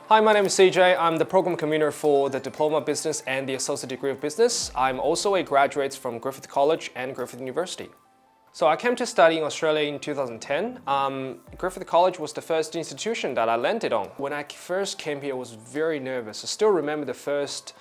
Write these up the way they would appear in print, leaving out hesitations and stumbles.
Hi, my name is CJ. I'm the Program Convenor for the Diploma of Business and the Associate Degree of Business. I'm also a graduate from Griffith College and Griffith University. So I came to study in Australia in 2010. Griffith College was the first institution that I landed on. When I first came here, I was very nervous. I still remember the first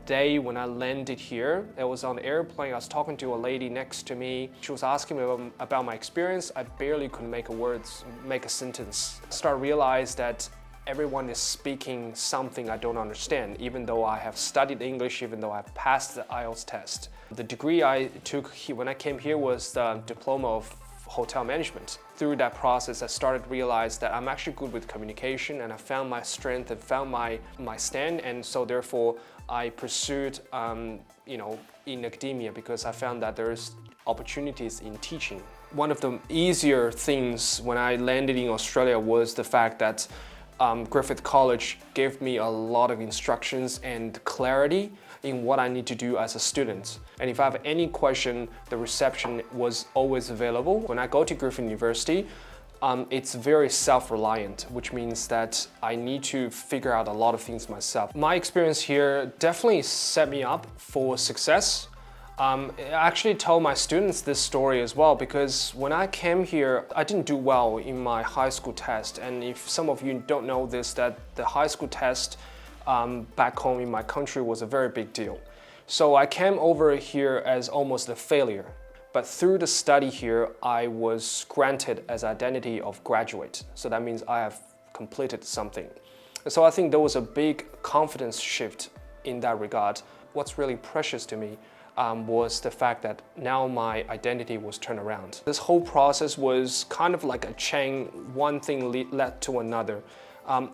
day when I landed here. I was on the airplane. I was talking to a lady next to me. She was asking me about my experience. I barely could make a sentence. I started to realize that everyone is speaking something I don't understand, even though I have studied English, even though I've passed the IELTS test. The degree I took when I came here was the Diploma of Hotel Management. Through that process, I started to realize that I'm actually good with communication, and I found my strength and found my stand, and so therefore I pursued in academia because I found that there's opportunities in teaching. One of the easier things when I landed in Australia was the fact that Griffith College gave me a lot of instructions and clarity in what I need to do as a student. And if I have any question, the reception was always available. When I go to Griffith University, it's very self-reliant, which means that I need to figure out a lot of things myself. My experience here definitely set me up for success. I actually told my students this story as well because when I came here, I didn't do well in my high school test. And if some of you don't know this, that the high school test back home in my country was a very big deal. So I came over here as almost a failure. But through the study here, I was granted as identity of graduate. So that means I have completed something. So I think there was a big confidence shift in that regard. What's really precious to me was the fact that now my identity was turned around. This whole process was kind of like a chain, one thing led to another.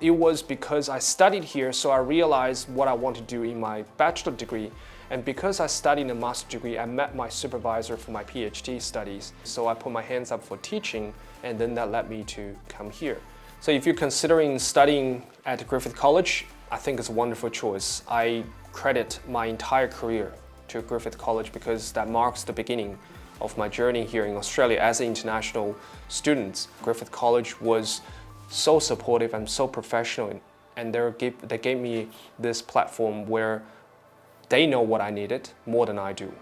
It was because I studied here, so I realized what I want to do in my bachelor degree. And because I studied a master's degree, I met my supervisor for my PhD studies. So I put my hands up for teaching, and then that led me to come here. So if you're considering studying at Griffith College, I think it's a wonderful choice. I credit my entire career to Griffith College because that marks the beginning of my journey here in Australia as an international student. Griffith College was so supportive and so professional, and they gave me this platform where they know what I needed more than I do.